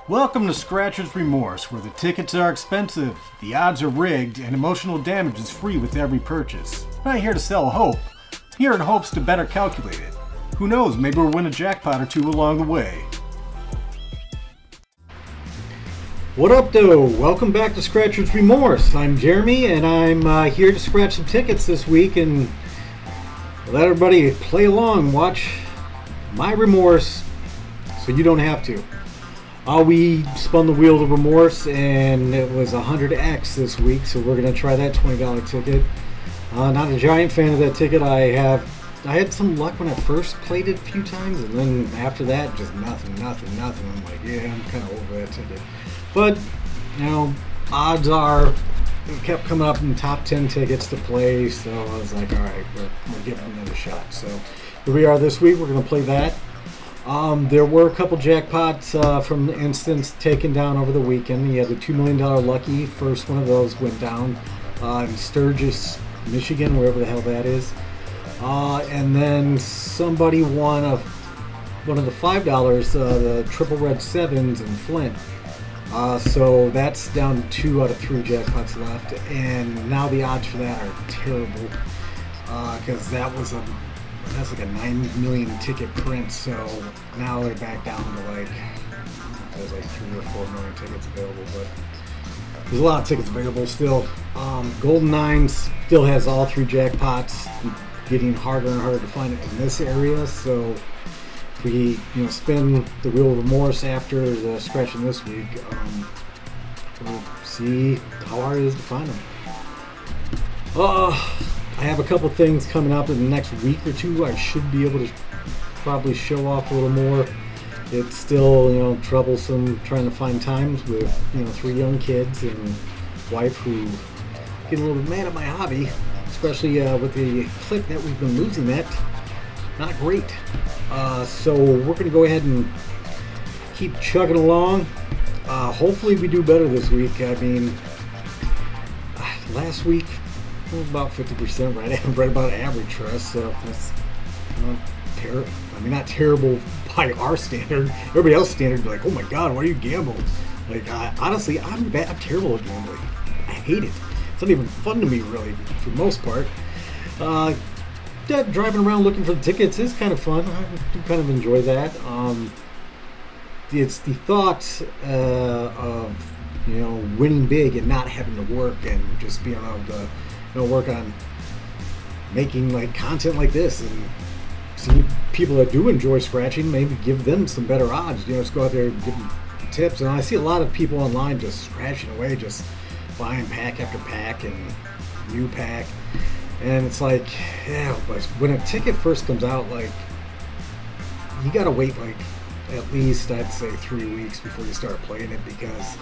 Welcome to Scratchers Remorse, where the tickets are expensive, the odds are rigged, and emotional damage is free with every purchase. I'm not here to sell hope. I'm here in hopes to better calculate it. Who knows, maybe we'll win a jackpot or two along the way. What up, though? Welcome back to Scratchers Remorse. I'm Jeremy, and I'm here to scratch some tickets this week and let everybody play along, watch my remorse, so you don't have to. We spun the wheel of remorse, and it was 100x this week, so we're going to try that $20 ticket. Not a giant fan of that ticket. I had some luck when I first played it a few times, and then after that, just nothing. I'm like, yeah, I'm kind of over that ticket. But, you know, odds are, it kept coming up in top 10 tickets to play, so I was like, all right, we're giving it another shot. So here we are this week. We're going to play that. There were a couple jackpots from the instance taken down over the weekend. You had the $2 million lucky. First one of those went down in Sturgis, Michigan, wherever the hell that is. And then somebody won one of the $5, the triple red sevens in Flint. So that's down to 2 out of 3 jackpots left. And now the odds for that are terrible because that's like a 9 million ticket print, so now they're back down to there's like 3 or 4 million tickets available, but there's a lot of tickets available still. Golden Nine still has all 3 jackpots, getting harder and harder to find it in this area, so if we spin the wheel of remorse after the scratching this week, we'll see how hard it is to find them. I have a couple things coming up in the next week or two. I should be able to probably show off a little more. It's still, troublesome trying to find times with, 3 young kids and wife who get a little bit mad at my hobby, especially with the click that we've been losing that. Not great. So we're going to go ahead and keep chugging along. Hopefully we do better this week. I mean, last week, about 50%, right about average for us, so that's not terrible by our standard. Everybody else's standard would be like, oh my god, why are you gambling? Honestly, I'm terrible at gambling. I hate it. It's not even fun to me, really, for the most part. Driving around looking for the tickets is kind of fun. I do kind of enjoy that. It's the thought of winning big and not having to work and just being able to work on making content like this and see people that do enjoy scratching, maybe give them some better odds. Just go out there and give them tips. And I see a lot of people online just scratching away, just buying pack after pack and new pack. And it's like, yeah, but when a ticket first comes out, you gotta wait at least, I'd say, 3 weeks before you start playing it, because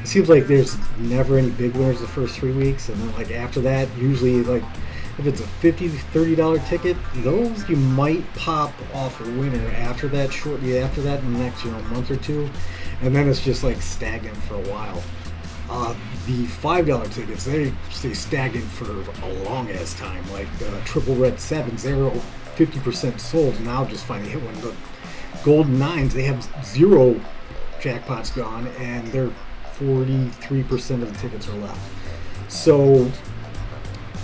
it seems like there's never any big winners the first 3 weeks, and then after that, usually if it's a $50, $30 ticket, those you might pop off a winner after that, shortly after that, in the next month or two, and then it's just stagnant for a while. The $5 tickets, they stay stagnant for a long ass time. The triple red sevens, they were 50% sold, now just finally hit one. The golden nines, they have 0 jackpots gone, and they're 43% of the tickets are left. So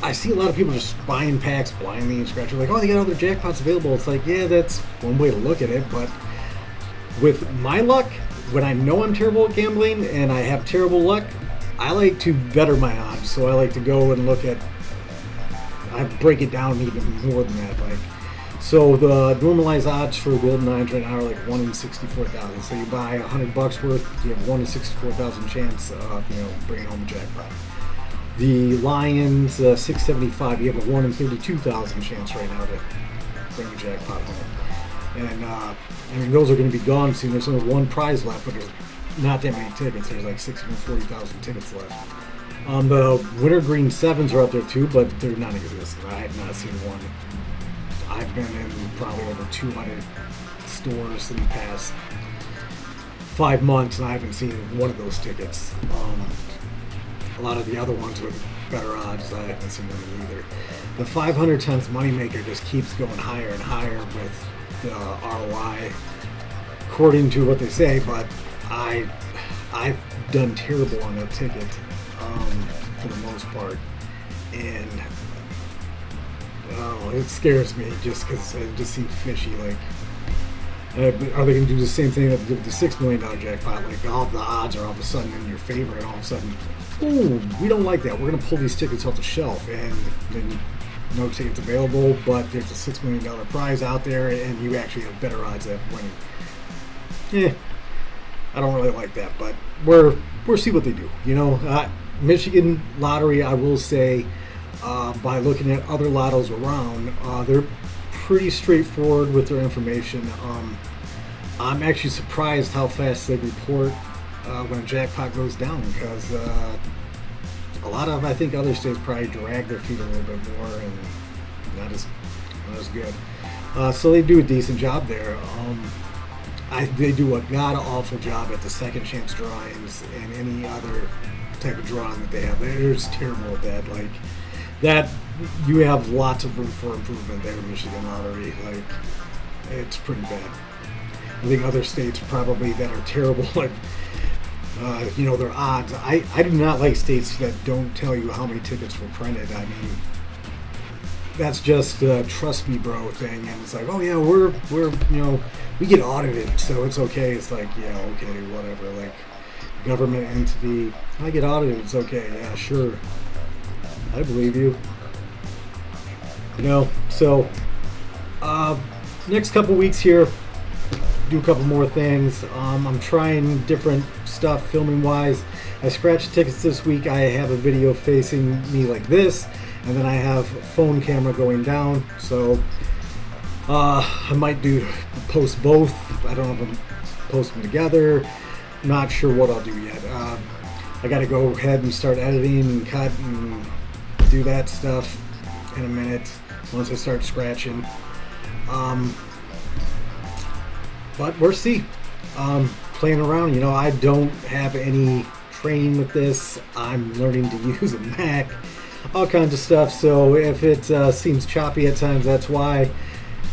I see a lot of people just buying packs blindly and scratching, they got other jackpots available. It's yeah, that's one way to look at it, but with my luck, when I know I'm terrible at gambling and I have terrible luck, I like to better my odds. So I like to go and I break it down even more than that. So the normalized odds for golden nines right now are 1 in 64,000. So you buy $100 worth, you have 1 in 64,000 chance of bringing home a jackpot. The lions 675, you have a 1 in 32,000 chance right now to bring a jackpot home. And those are going to be gone soon. There's only 1 prize left, but there's not that many tickets. There's 640,000 tickets left. The wintergreen sevens are out there too, but they're non-existent. I have not seen one. I've been in probably over 200 stores in the past 5 months, and I haven't seen one of those tickets. A lot of the other ones with better odds, I haven't seen them either. The 500 times moneymaker just keeps going higher and higher with the ROI, according to what they say, but I've done terrible on that ticket for the most part, and it scares me just because it just seems fishy. Like, are they going to do the same thing that they did with the $6 million jackpot? Like, all the odds are all of a sudden in your favor, and all of a sudden, boom, we don't like that. We're going to pull these tickets off the shelf, and then no tickets available, but there's a $6 million prize out there, and you actually have better odds at winning. Yeah, I don't really like that, but we'll see what they do. You know, Michigan lottery, I will say, by looking at other lottos around, they're pretty straightforward with their information. I'm actually surprised how fast they report when a jackpot goes down, because a lot of, I think, other states probably drag their feet a little bit more and not as good. So they do a decent job there. They do a god-awful job at the second chance drawings and any other type of drawing that they have. They're just terrible at that. Like, that, you have lots of room for improvement there in Michigan Lottery. Like, it's pretty bad. I think other states probably that are terrible, like, you know, their odds. I do not like states that don't tell you how many tickets were printed. I mean, that's just a trust me bro thing, and it's like, oh yeah, we're you know, we get audited, so it's okay. It's like, yeah, okay, whatever. Like, government entity, I get audited, it's okay. Yeah, sure, I believe you. You know, so next couple weeks here, do a couple more things. I'm trying different stuff filming wise. I scratched tickets this week. I have a video facing me like this, and then I have phone camera going down. So I might post both. I don't know if I'm post them together. Not sure what I'll do yet. I got to go ahead and start editing and cut and do that stuff in a minute once I start scratching. But we'll see. Playing around, you know, I don't have any training with this. I'm learning to use a Mac, all kinds of stuff. So if it seems choppy at times, that's why.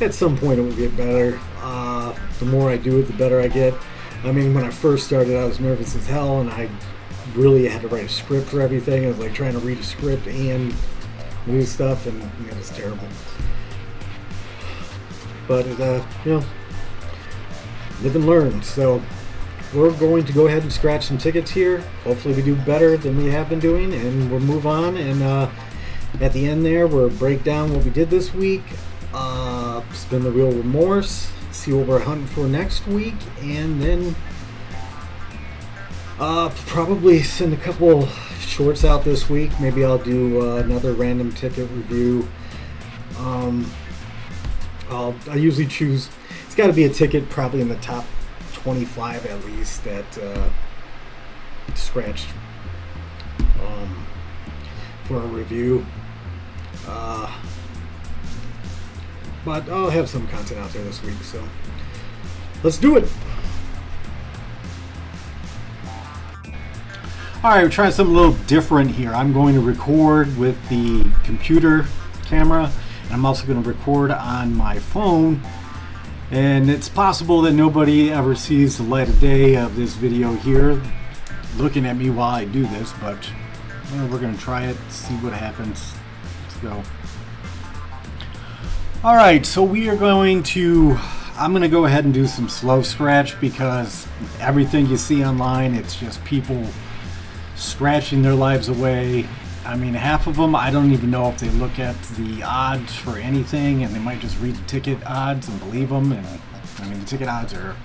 At some point it will get better. The more I do it, the better I get. I mean, when I first started, I was nervous as hell, and I really had to write a script for everything. I was like trying to read a script and new stuff, and it was terrible. But you know, live and learn. So we're going to go ahead and scratch some tickets here. Hopefully we do better than we have been doing, and we'll move on. And at the end there, we'll break down what we did this week, spin the wheel remorse, see what we're hunting for next week, and then probably send a couple shorts out this week. Maybe I'll do another random ticket review. I usually choose, it's got to be a ticket probably in the top 25 at least that scratched for a review. But I'll have some content out there this week, so let's do it. Alright, we're trying something a little different here. I'm going to record with the computer camera, and I'm also going to record on my phone. And it's possible that nobody ever sees the light of day of this video here looking at me while I do this, but we're going to try it, see what happens. Let's go. Alright, so we are going to, I'm going to go ahead and do some slow scratch, because everything you see online, it's just people scratching their lives away. I mean, half of them, I don't even know if they look at the odds for anything, and they might just read the ticket odds and believe them. And I mean, the ticket odds are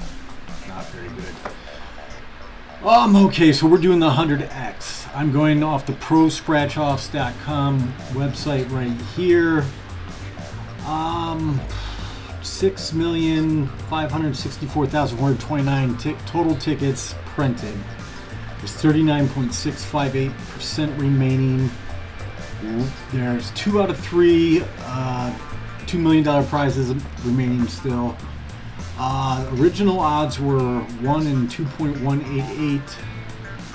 not very good. Okay, so we're doing the 100X. I'm going off the proscratchoffs.com website right here. 6,564,429 total tickets printed. There's 39.658% remaining. There's 2 out of 3 $2 million prizes remaining still. Original odds were 1 in 2.188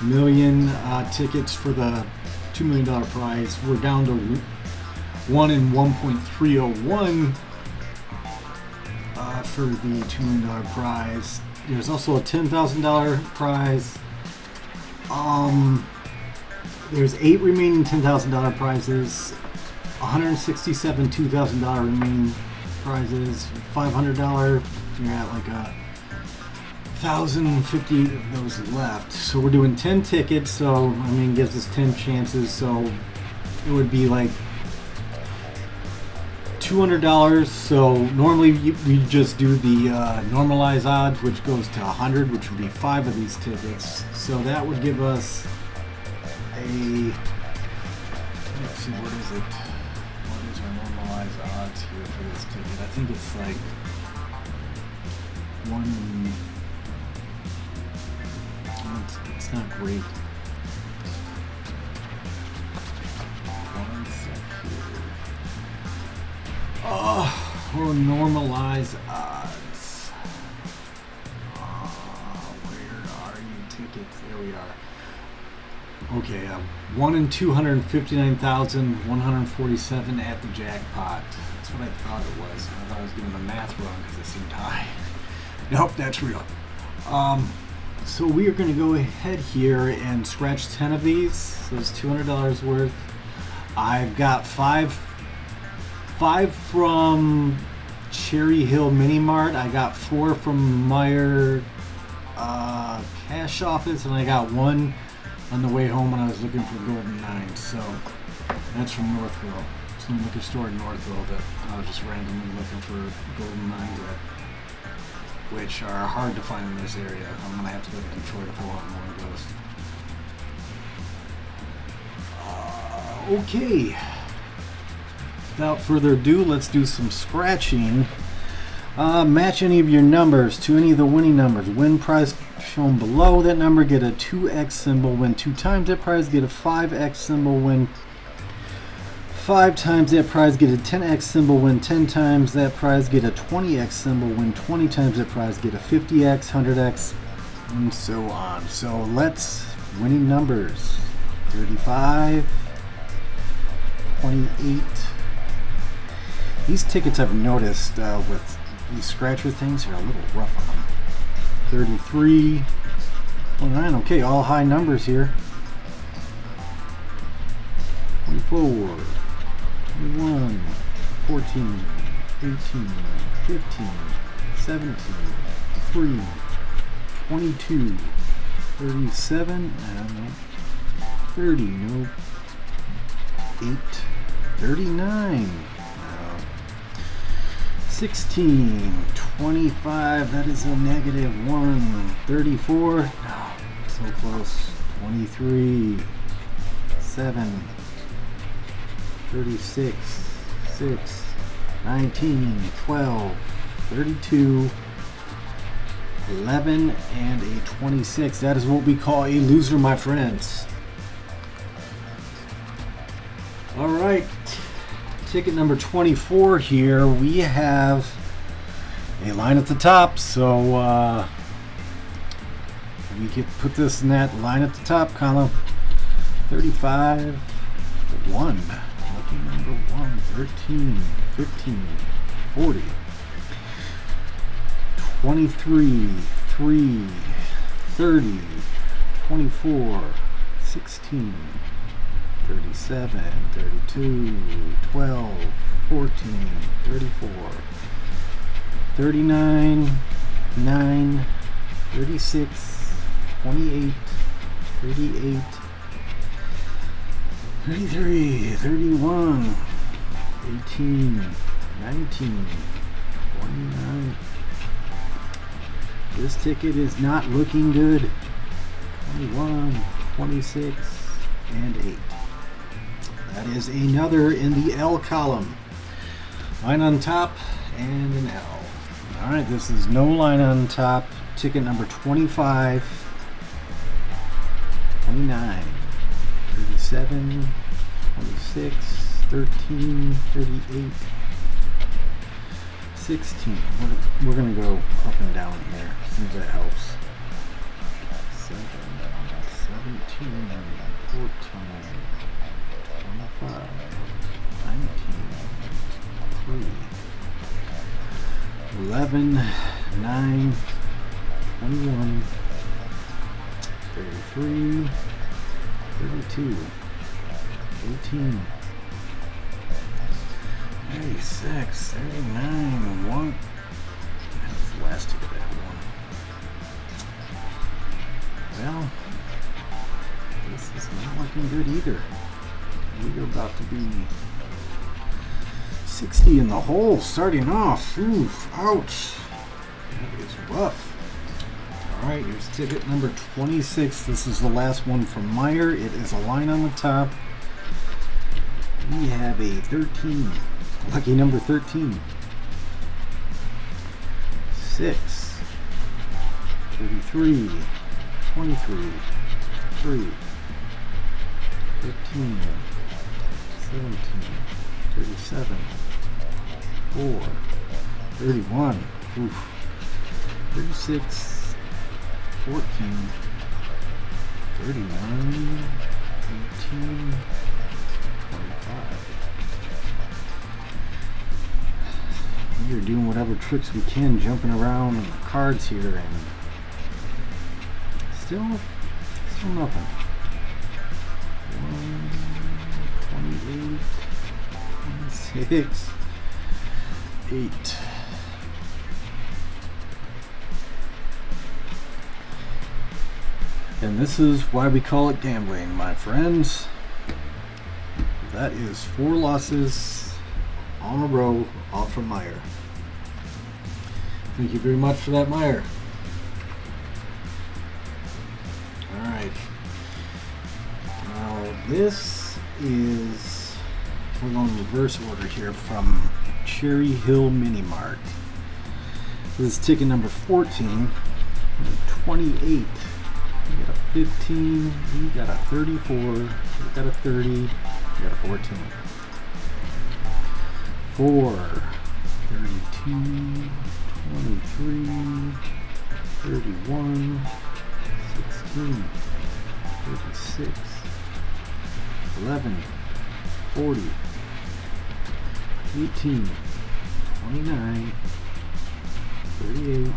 million tickets for the $2 million prize. We're down to 1 in 1.301 for the $2 million prize. There's also a $10,000 prize. There's 8 remaining $10,000 prizes, 167 $2,000 remaining prizes, $500. You're at like 1,050 of those left. So we're doing 10 tickets. So I mean, gives us 10 chances. So it would be like $200. So normally we just do the normalized odds, which goes to 100, which would be 5 of these tickets. So that would give us a, let's see, what is it? What is our normalized odds here for this ticket? I think it's like it's not great. One sec here. Oh, or normalized odds. Where are you, tickets? There we are. Okay, 1 in 259,147 at the jackpot. That's what I thought it was. I thought I was doing the math wrong because it seemed high. Nope, that's real. So we are going to go ahead here and scratch 10 of these. So it's $200 worth. I've got five from Cherry Hill Mini Mart. I got 4 from Meyer Cash Office, and I got 1 on the way home when I was looking for Golden 9. So that's from Northville. Some liquor store in Northville that I was just randomly looking for Golden 9s at, which are hard to find in this area. I'm going to have to go to Detroit if I want more of those. Okay. Without further ado, let's do some scratching. Match any of your numbers to any of the winning numbers. Win prize shown below that number, get a 2x symbol. Win 2 times that prize, get a 5x symbol. Win 5 times that prize, get a 10x symbol. Win 10 times that prize, get a 20x symbol. Win 20 times that prize, get a 50x, 100x, and so on. So let's winning numbers: 35, 28. These tickets I've noticed with these scratcher things are a little rough on them. 33, 29. Okay, all high numbers here. 24. 21, 14, 18, 15, 17, 3, 22, 37, I don't know, 30, no, 8, 39, no, 16, 25, that is a negative 1, 34, no, so close, 23, 7, 36, 6, 19, 12, 32, 11, and a 26. That is what we call a loser, my friends. All right, ticket number 24 here. We have a line at the top, so we can put this in that line at the top column. 35, 1. Number 1, 13, 15, 40, 23, 3, 30, 24, 16, 37, 32, 12, 14, 34, 39, 9, 36, 28, 38, 33, 31, 18, 19, 29. This ticket is not looking good. 21, 26, and 8. That is another in the L column. Line on top and an L. Alright, this is no line on top. Ticket number 25, 29. 37, 26, 13, 38, 16. We're going to go up and down here. See if that helps. 7, 17, 14, 25, 19, 3, 11, 9, 21, 33, 32, 18, 86, 39, 1. That's the last ticket I won. Well, this is not looking good either. We're about to be 60 in the hole starting off. Oof, ouch. That is rough. Alright, here's ticket number 26. This is the last one from Meyer. It is a line on the top. We have a 13. Lucky number 13. 6. 33. 23. 3. 15. 17. 37. 4. 31. Oof. 36. 14. 39. 18. 25. We are doing whatever tricks we can, jumping around on the cards here, and still nothing. 1, 28, 26, 8. And this is why we call it gambling, my friends. That is 4 losses on a row, all from Meyer. Thank you very much for that, Meyer. Alright. Now this is, we're going in reverse order here from Cherry Hill Mini Mart. This is ticket number 14, 28. We got a 15, we got a 34, we got a 30, we got a 14. 4, 32, 23, 31, 16, 36, 11, 40, 18, 29, 38,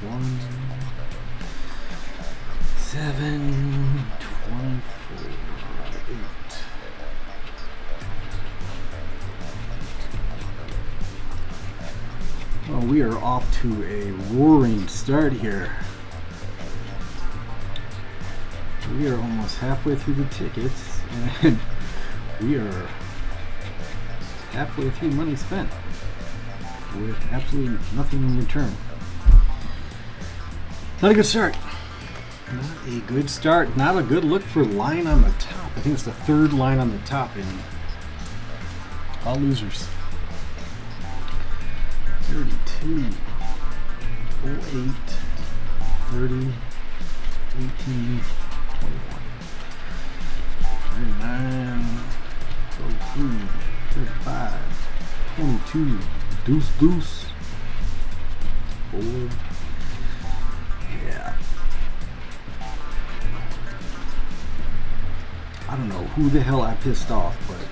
1, 7, 24, 8. Well, we are off to a roaring start here. We are almost halfway through the tickets, and we are halfway through money spent with absolutely nothing in return. Not a good start. Not a good start. Not a good look for line on the top. I think it's the 3rd line on the top in all losers. 32, 08, 30, 18, 21, 39, 33, 35, 22, deuce, deuce, 4, yeah. I don't know who the hell I pissed off, but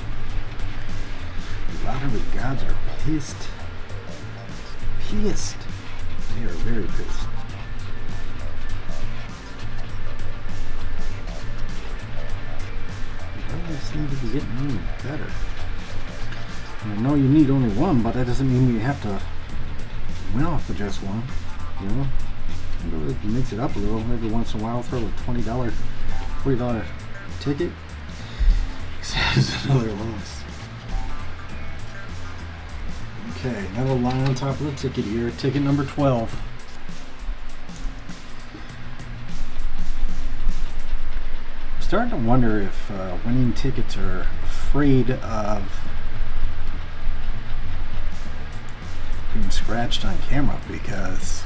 the lottery gods are pissed. Pissed. They are very pissed. It doesn't seem to be getting any better. And I know you need only one, but that doesn't mean you have to win off of just one. You know? It makes it up a little. Every once in a while, throw a $20, $40 ticket. It's another loss. Okay, another line on top of the ticket here. Ticket number 12. I'm starting to wonder if winning tickets are afraid of being scratched on camera, because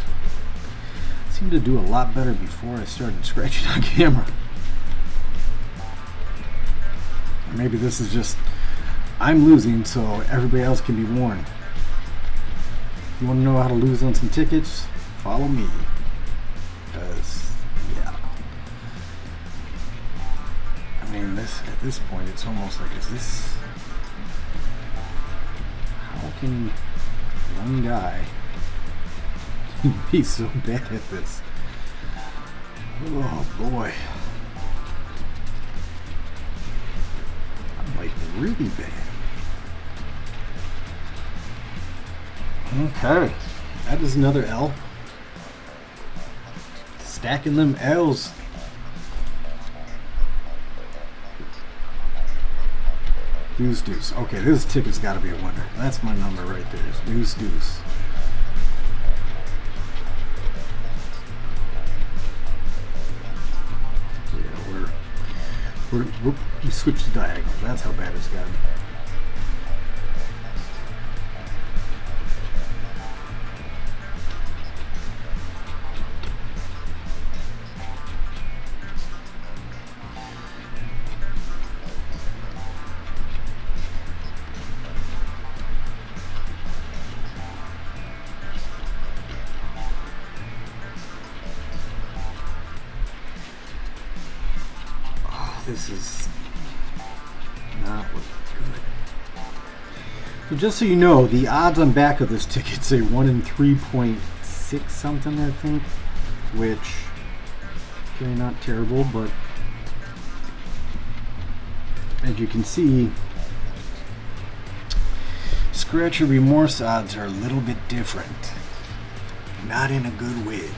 I seemed to do a lot better before I started scratching on camera. Or maybe this is just I'm losing so everybody else can be warned. You want to know how to lose on some tickets? Follow me. Because, yeah. I mean, at this point, it's almost like, how can one guy He's so bad at this. Oh boy. I'm like really bad. Okay. That is another L. Stacking them L's. Deuce, deuce. Okay, this ticket's got to be a winner. That's my number right there. It's deuce, deuce. Yeah, we switched to diagonal. That's how bad it's gotten. This is not looking good. So just so you know, the odds on back of this ticket say 1 in 3.6 something, I think, which okay, not terrible, but as you can see, Scratcher Remorse odds are a little bit different. Not in a good way.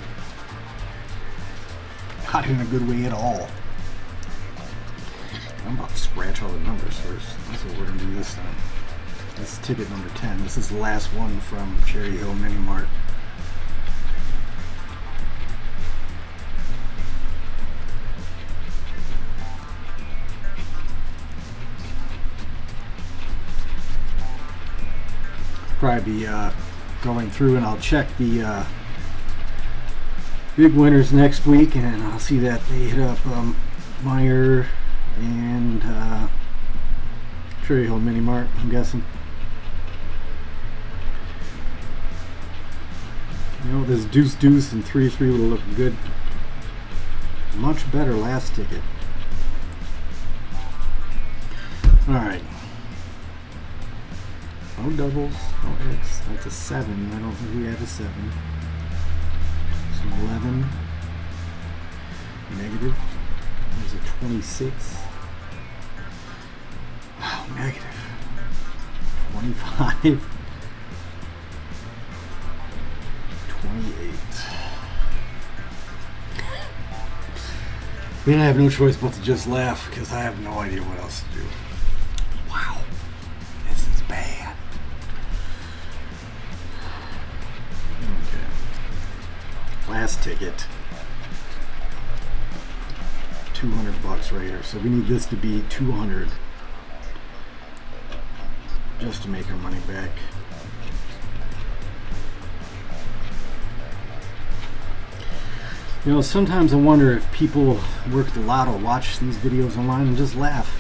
Not in a good way at all. I'm about to scratch all the numbers first. That's what we're going to do this time. This is ticket number 10. This is the last one from Cherry Hill Mini Mart. Probably be going through and I'll check the big winners next week, and I'll see that they hit up Meyer and Cherry Hill Mini Mart, I'm guessing. You know, this deuce deuce and 3-3 would have looked good. Much better last ticket. Alright. No doubles, no X. That's a 7. I don't think we have a 7. So 11. Negative. There's a 26. Wow, negative. 25. 28. Then I have no choice but to just laugh because I have no idea what else to do. Wow. This is bad. Okay. Last ticket. $200 right here. So we need this to be 200 just to make our money back. You know, sometimes I wonder if people work the lotto, watch these videos online and just laugh.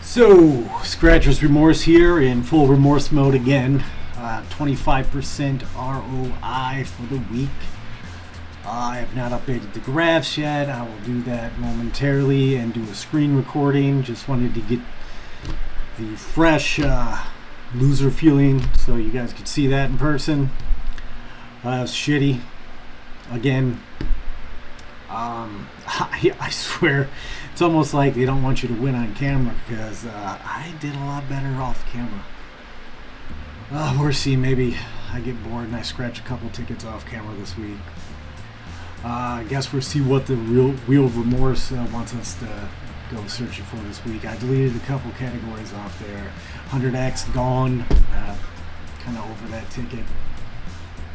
So, Scratchers Remorse here in full remorse mode again. 25% ROI for the week. I have not updated the graphs yet. I will do that momentarily and do a screen recording. Just wanted to get the fresh loser feeling so you guys could see that in person. It's shitty. Again, I swear, it's almost like they don't want you to win on camera because I did a lot better off camera. We'll see. Maybe I get bored and I scratch a couple tickets off camera this week. I guess we'll see what the Wheel of Remorse wants us to go searching for this week. I deleted a couple categories off there. 100X gone. Kind of over that ticket.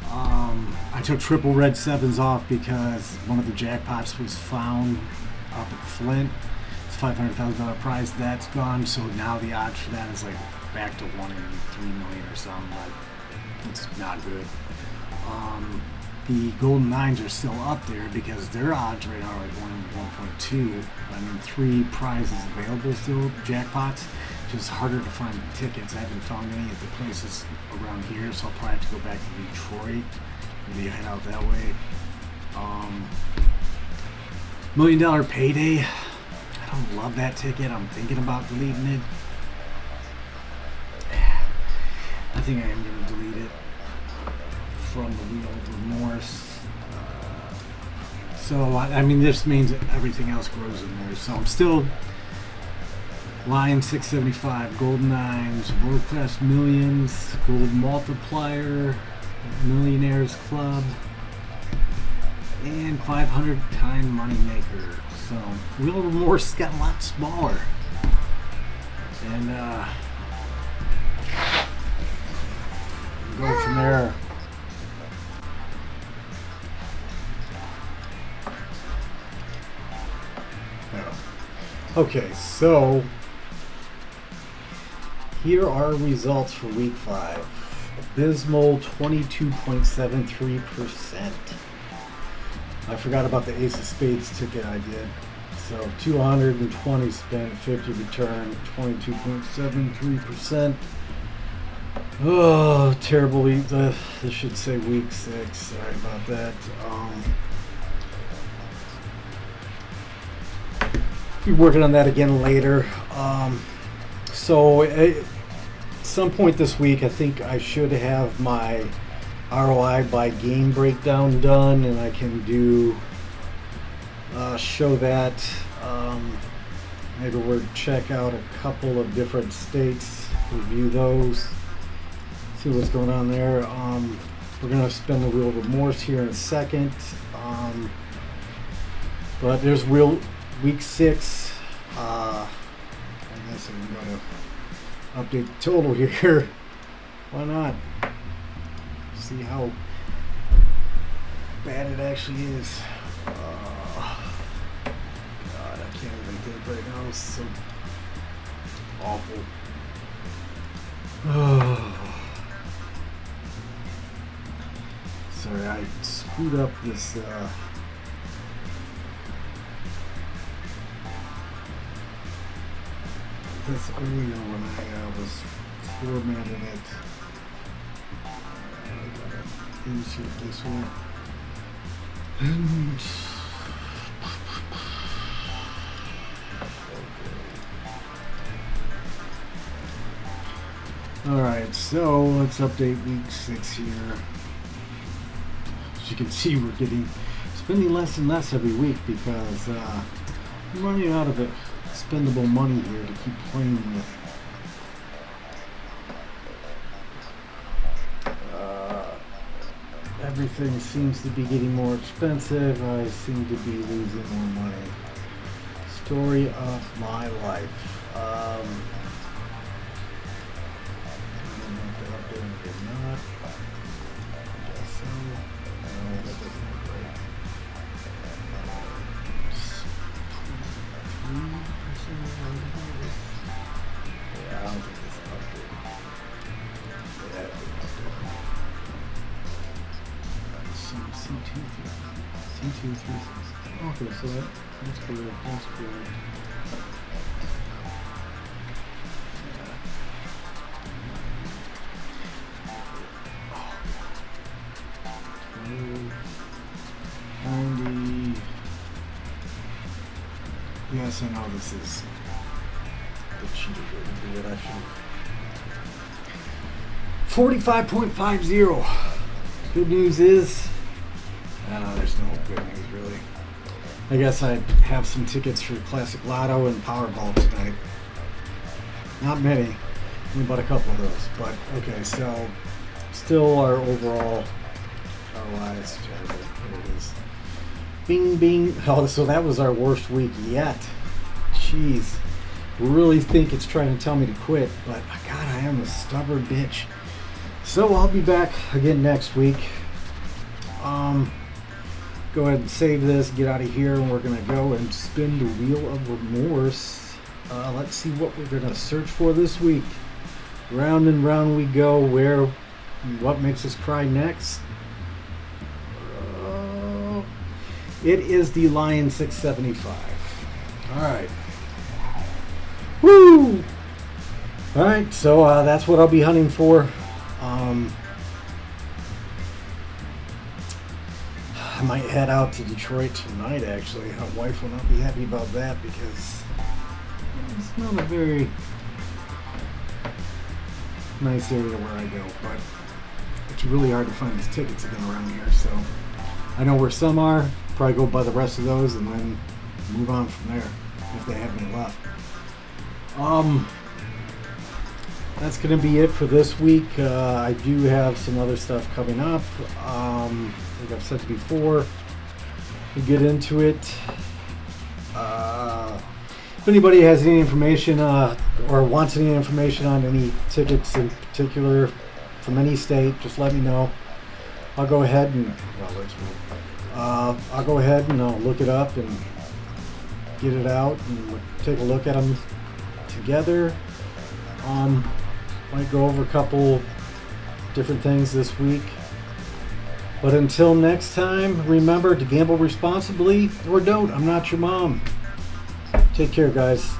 I took triple red 7s off because one of the jackpots was found up at Flint. It's $500,000 prize. That's gone. So now the odds for that is like back to 1 in 3 million or something. But it's not good. The golden 9s are still up there because their odds right now are like 1 in 1.2. I mean, 3 prizes available still, jackpots. Just harder to find tickets. I haven't found any at the places around here, so I'll probably have to go back to Detroit. Maybe head out that way. $1 Million Payday. I don't love that ticket. I'm thinking about deleting it. I think I am going to delete it from the Wheel of Remorse. So, I mean, this means everything else grows in there. So I'm still Lion 675, Golden 9s, World Class Millions, Gold Multiplier, Millionaires Club, and 500 Time Moneymaker. So Wheel of Remorse got a lot smaller. And go from there. Okay, so here are results for week 5. Abysmal 22.73%. I forgot about the Ace of Spades ticket I did. So 220 spent, 50 returned, 22.73%. Oh, terrible week. This should say week 6. Sorry about that. Be working on that again later. So at some point this week, I think I should have my ROI by game breakdown done, and I can do show that. Maybe we'll check out a couple of different states, review those, see what's going on there. We're gonna spin the Wheel of Remorse here in a second, but there's week 6. I guess I'm gonna update the total here. Why not? See how bad it actually is. God, I can't even think right now. It's so awful. Sorry, I screwed up this. This earlier when I was formatting it. I gotta insert this one. And alright, so let's update week 6 here. As you can see, we're spending less and less every week because I'm running out of expendable money here to keep playing with. Everything seems to be getting more expensive. I seem to be losing more money. Story of my life. I don't know if they're updating it or not. I guess so. No, that doesn't look right. 3%. Yeah, I don't think this is updated. Yeah, C236. Okay, so that's good. That's good. Yes, I know this is the cheater way to do it. I should. 45.50. Good news is, there's no good news really. I guess I have some tickets for Classic Lotto and Powerball tonight. Not many, only about a couple of those. But okay, so still our overall ROI is terrible. Here it is. Bing, bing. Oh, so that was our worst week yet. Jeez. Really think it's trying to tell me to quit, but God, I am a stubborn bitch. So I'll be back again next week. Go ahead and save this, get out of here, and we're gonna go and spin the wheel of remorse. Let's see what we're gonna search for this week. Round and round we go. What makes us cry next? It is the Lion 675. All right. Woo! All right, so that's what I'll be hunting for. I might head out to Detroit tonight, actually. My wife will not be happy about that because it's not a very nice area where I go, but it's really hard to find these tickets again around here, so I know where some are. Probably go buy the rest of those and then move on from there if they have any left. That's going to be it for this week. I do have some other stuff coming up. Like I've said before, we'll get into it. If anybody has any information or wants any information on any tickets in particular from any state, just let me know. I'll go ahead and I'll go ahead and I'll look it up and get it out and we'll take a look at them together. Might go over a couple different things this week. But until next time, remember to gamble responsibly or don't. I'm not your mom. Take care, guys.